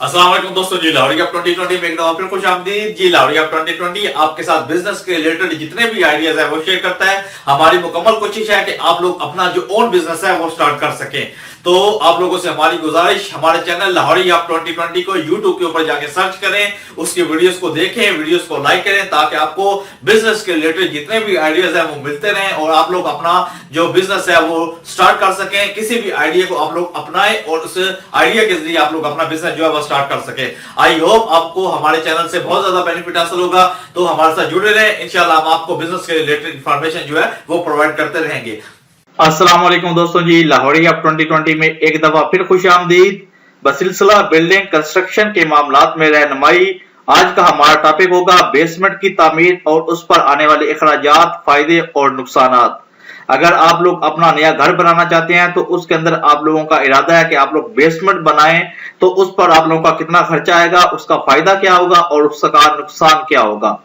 अस्सलाम वालेकुम दोस्तों जी, लाहौरी कप 2020 में एक दफा फिर खुश आमदीद जी। लाहौरी कप 2020 आपके साथ बिजनेस के रिलेटेड जितने भी आइडियाज है वो शेयर करता है। हमारी मुकम्मल कोशिश है कि आप लोग अपना जो ओन बिजनेस है वो स्टार्ट कर सकें। तो आप लोगों से हमारी गुजारिश, हमारे चैनल लाहौरी कप 2020 को यूट्यूब के ऊपर जाके सर्च करें, उसके वीडियोस को देखें, वीडियोस को लाइक करें, ताकि आपको बिजनेस के रिलेटेड जितने भी आइडियाज है वो मिलते रहें और आप लोग अपना जो बिजनेस है वो स्टार्ट कर सकें। किसी भी आइडिया को आप लोग अपनाएं और उस आइडिया के जरिए आप लोग अपना बिजनेस जो है वो स्टार्ट कर सके। आई होप आपको हमारे चैनल से बहुत ज्यादा बेनिफिट हासिल होगा, तो हमारे साथ जुड़े रहें। इंशाल्लाह हम आपको बिजनेस के रिलेटेड इंफॉर्मेशन जो है वो प्रोवाइड करते रहेंगे। अस्सलाम वालेकुम दोस्तों जी, लाहौरी कप 2020 में एक दफा फिर खुश आमदीद। बसिलसिला बिल्डिंग कंस्ट्रक्शन के मामलात में रहनुमाई। आज का हमारा टॉपिक होगा बेसमेंट की तामीर और उस पर आने वाले अखराजात, फायदे और नुकसानात। अगर आप लोग अपना नया घर बनाना चाहते हैं तो उसके अंदर आप लोगों का इरादा है कि आप लोग बेसमेंट बनाएं, तो उस पर आप लोगों का कितना खर्चा आएगा, उसका फायदा क्या होगा और उसका नुकसान क्या होगा।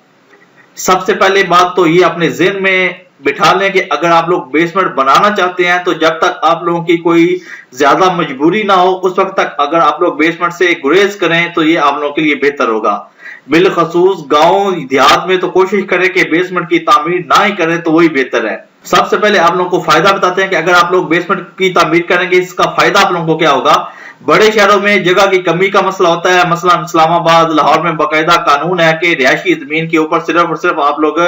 सबसे पहले बात तो ये अपने ज़हन में बिठा लें कि अगर आप लोग बेसमेंट बनाना चाहते हैं तो जब तक आप लोगों की कोई ज्यादा मजबूरी ना हो उस वक्त तक अगर आप लोग बेसमेंट से गुरेज करें तो ये आप लोगों के लिए बेहतर होगा। बिलखसूस गांव देहात में तो कोशिश करें कि बेसमेंट की तामीर ना ही करें तो वही बेहतर है। सबसे पहले आप लोगों को फायदा बताते हैं कि अगर आप लोग बेसमेंट की तामीर करेंगे इसका फायदा आप लोगों को क्या होगा। बड़े शहरों में जगह की कमी का मसला होता है, मसलन इस्लामाबाद, लाहौर में बाकायदा कानून है कि रिहायशी जमीन के ऊपर सिर्फ और सिर्फ आप लोग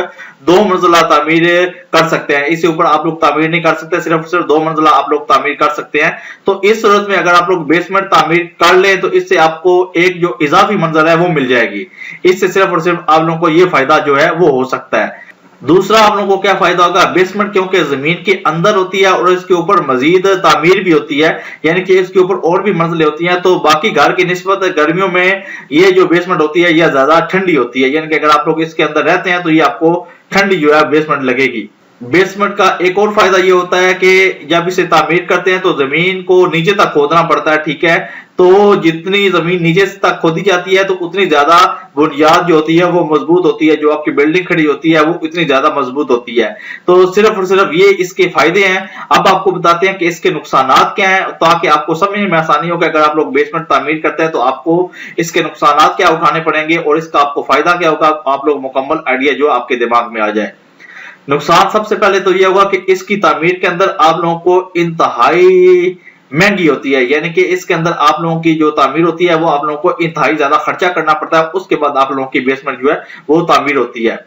2 मंजिला तामीर कर सकते हैं, इससे ऊपर आप लोग तामीर नहीं कर सकते, सिर्फ और सिर्फ 2 मंजिला आप लोग तामीर कर सकते हैं। तो इस सूरत में अगर आप लोग बेसमेंट तामीर कर ले तो इससे आपको एक जो इजाफी मंजिल है वो मिल जाएगी। इससे सिर्फ और सिर्फ आप लोगों को ये फायदा जो है वो हो सकता है। दूसरा आप लोगों को क्या फायदा होगा, बेसमेंट क्योंकि जमीन के अंदर होती है और इसके ऊपर मजीद तामीर भी होती है, यानी कि इसके ऊपर और भी मंजिलें होती हैं, तो बाकी घर की निस्बत गर्मियों में ये जो बेसमेंट होती है यह ज्यादा ठंडी होती है, यानी कि अगर आप लोग इसके अंदर रहते हैं तो ये आपको ठंडी जो है बेसमेंट लगेगी। बेसमेंट का एक और फायदा ये होता है कि जब इसे तामीर करते हैं तो जमीन को नीचे तक खोदना पड़ता है, ठीक है, तो जितनी जमीन नीचे तक खोदी जाती है तो उतनी ज्यादा बुनियाद जो होती है वो मजबूत होती है, जो आपकी बिल्डिंग खड़ी होती है वो इतनी ज्यादा मजबूत होती है। तो सिर्फ और सिर्फ ये इसके फायदे हैं। अब आपको बताते हैं कि इसके नुकसानात क्या हैं, ताकि आपको समझने में आसानी हो कि अगर आप लोग बेसमेंट तामीर करते हैं तो आपको इसके नुकसानात क्या उठाने पड़ेंगे और इसका आपको फायदा क्या होगा, आप लोग मुकम्मल आइडिया जो आपके दिमाग में आ जाए। नुकसान सबसे पहले तो यह होगा कि इसकी तामीर के अंदर आप लोगों को इंतहाई महंगी होती है, यानी कि इसके अंदर आप लोगों की जो तामीर होती है वो आप लोगों को इंतहाई ज्यादा खर्चा करना पड़ता है, उसके बाद आप लोगों की बेसमेंट जो है वो तामीर होती है।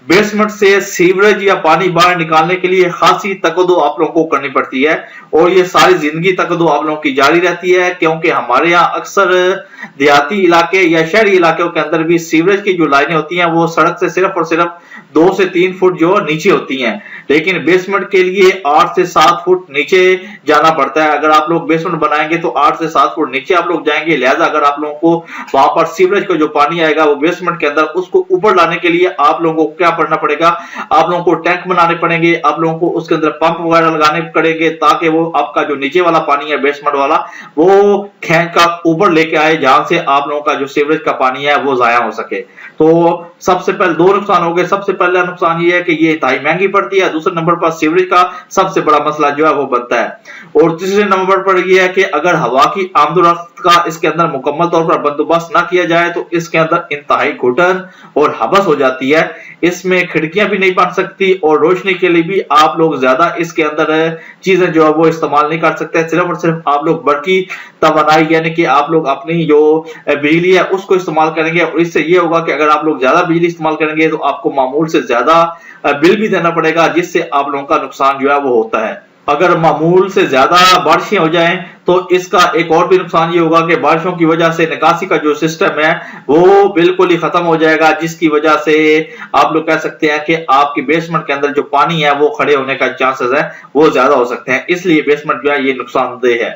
बेसमेंट से सीवरेज या पानी बाहर निकालने के लिए खासी तकदो आप लोगों को करनी पड़ती है और ये सारी जिंदगी तकदो आप लोगों की जारी रहती है, क्योंकि हमारे यहाँ अक्सर देहाती इलाके या शहरी इलाकों के अंदर भी सीवरेज की जो लाइनें होती हैं वो सड़क से सिर्फ और सिर्फ 2 से 3 फुट जो नीचे होती हैं, लेकिन बेसमेंट के लिए 8 से 7 फुट नीचे जाना पड़ता है। अगर आप लोग बेसमेंट बनाएंगे तो 8 से 7 फुट नीचे आप लोग जाएंगे, लिहाजा अगर आप लोगों को वहां पर सीवरेज का जो पानी आएगा वो बेसमेंट के अंदर, उसको ऊपर लाने के लिए आप लोगों को क्या पड़ना पड़ेगा, आप लोगों को टैंक बनाने पड़ेंगे, आप लोगों को उसके अंदर पंप वगैरह लगाने पड़ेंगे, ताकि वो आपका जो नीचे वाला पानी है बेसमेंट वाला वो खींच कर ऊपर लेके आए, जहां से आप लोगों का जो सीवरेज का पानी है वो जाया हो सके। तो सबसे पहले 2 नुकसान हो गए। सबसे पहला नुकसान ये है कि ये इंतहाई महंगी पड़ती है, दूसरे नंबर पर सीवरेज का सबसे बड़ा मसला जो है वो बनता है, और तीसरे नंबर पर यह है कि अगर हवा की आमदोरफ्त का इसके अंदर मुकम्मल तौर पर बंदोबस्त ना किया जाए तो इसके अंदर इंतहाई घुटन और हबस हो जाती है। इसमें खिड़कियां भी नहीं बन सकती और रोशनी के लिए भी आप लोग ज्यादा इसके अंदर चीजें जो है वो इस्तेमाल नहीं कर सकते, सिर्फ और सिर्फ आप लोग बड़की तवानाई यानी कि आप लोग अपनी जो बिजली है उसको इस्तेमाल करेंगे, और इससे ये होगा कि अगर आप लोग ज्यादा बिजली इस्तेमाल करेंगे तो आपको मामूल से ज्यादा बिल भी देना पड़ेगा, जिससे आप लोगों का नुकसान जो है वो होता है। अगर मामूल से ज्यादा बारिशें हो जाएं तो इसका एक और भी नुकसान ये होगा कि बारिशों की वजह से निकासी का जो सिस्टम है वो बिल्कुल ही खत्म हो जाएगा, जिसकी वजह से आप लोग कह सकते हैं कि आपकी बेसमेंट के अंदर जो पानी है वो खड़े होने का चांसेस है वो ज्यादा हो सकते हैं, इसलिए बेसमेंट जो है ये नुकसानदेह है।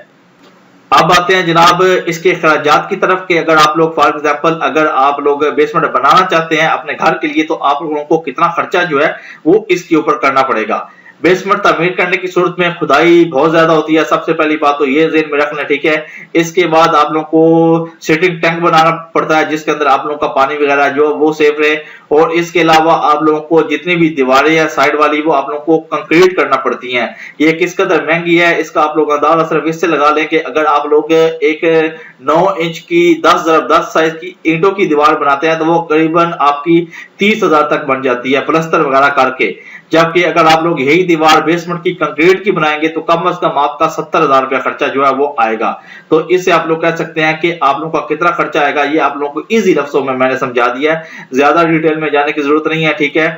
अब आते हैं जनाब इसके खर्चात की तरफ कि अगर आप लोग फॉर एग्जांपल अगर आप लोग बेसमेंट बनाना चाहते हैं अपने घर के लिए तो आप लोगों को कितना खर्चा जो है वो इसके ऊपर करना पड़ेगा। बेसमेंट तामीर करने की सूरत में खुदाई बहुत ज्यादा होती है। सबसे पहली बात तो ये ज़हन में रखना, ठीक है। इसके बाद आप लोगों को सिटिंग टैंक बनाना पड़ता है जिसके अंदर आप लोगों का पानी वगैरह जो वो सेफ रहे। और इसके अलावा आप लोगों को जितनी भी दीवारें या साइड वाली वो आप लोगों को कंक्रीट करना पड़ती हैं। ये किस कदर महंगी है इसका आप लोग अंदाजा सिर्फ इससे लगा लें कि अगर आप लोग एक 9 इंच की 10x10 साइज की ईंटों की दीवार बनाते हैं तो वो करीबन आपकी 30,000 तक बन जाती है प्लस्तर वगैरह करके। जबकि अगर आप लोग यही दीवार बेसमेंट की कंक्रीट की बनाएंगे तो कम से कम आपका 70,000 रुपया खर्चा जो है वो आएगा। तो इससे आप लोग कह सकते हैं कि आप लोगों का कितना खर्चा आएगा ये आप लोगों को इजी लफ्जों में मैंने समझा दिया है, ज्यादा डिटेल में जाने की जरूरत नहीं है, ठीक है।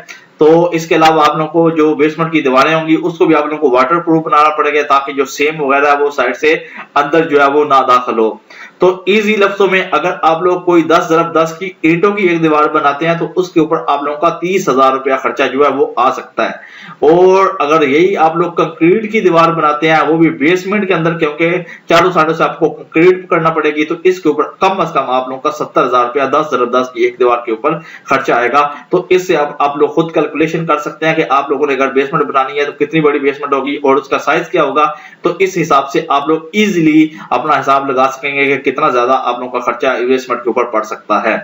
तो इसके अलावा आप लोगों को जो बेसमेंट की दीवारें होंगी उसको भी आप लोगों को वाटर प्रूफ बनाना पड़ेगा ताकि जो सेम वगैरह वो साइड से अंदर जो है वो ना दाखिल हो। तो इजी लफ्जों में अगर आप लोग कोई 10x10 की ईंटों की एक दीवार बनाते हैं तो उसके ऊपर आप लोगों का 30,000 रुपया खर्चा जो है वो आ सकता है। और अगर यही आप लोग कंक्रीट की दीवार बनाते हैं वो भी बेसमेंट के अंदर, क्योंकि चारों साइडों से आपको कंक्रीट करना पड़ेगी, तो इसके ऊपर कम से कम आप लोगों का 70,000 रुपया 10x10 की एक दीवार के ऊपर खर्चा आएगा। तो इससे आप लोग खुद कैलकुलेशन कर सकते हैं कि आप लोगों ने अगर बेसमेंट बनानी है तो कितनी बड़ी बेसमेंट होगी और उसका साइज क्या होगा। तो इस हिसाब से आप लोग इजीली अपना हिसाब लगा सकेंगे कि कितना ज्यादा आप लोगों का खर्चा इन्वेस्टमेंट के ऊपर पड़ सकता है।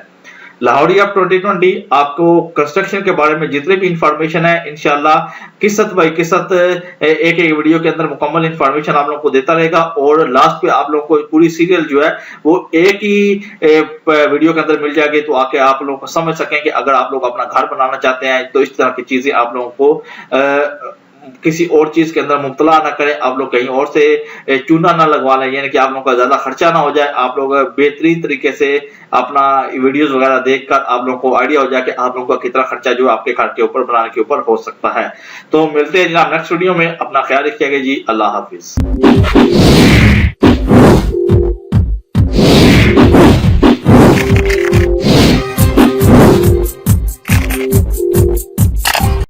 लाहौरिया 2020 आपको कंस्ट्रक्शन के बारे में जितने भी इंफॉर्मेशन है इंशाल्लाह किस्त बाई किस्त एक एक वीडियो के अंदर मुकम्मल इंफॉर्मेशन आप लोगों को देता रहेगा। और लास्ट पे आप लोगों को पूरी सीरियल जो है वो एक ही वीडियो के अंदर मिल जाएगी, तो आके आप लोगों को समझ सकें कि अगर आप लोग अपना घर बनाना चाहते हैं तो इस तरह की चीजें आप लोगों को किसी और चीज के अंदर मुब्तला ना करें, आप लोग कहीं और से चूना ना लगवा लें, यानी कि आप लोगों का ज्यादा खर्चा ना हो जाए। आप लोग बेहतरीन तरीके से अपना वीडियोस वगैरह देखकर आप लोगों को आइडिया हो जाए कि आप लोगों का कितना खर्चा जो आपके घर के ऊपर बनाने के ऊपर हो सकता है। तो मिलते हैं जनाब नेक्स्ट वीडियो में, अपना ख्याल रखिएगा जी, अल्लाह हाफिज।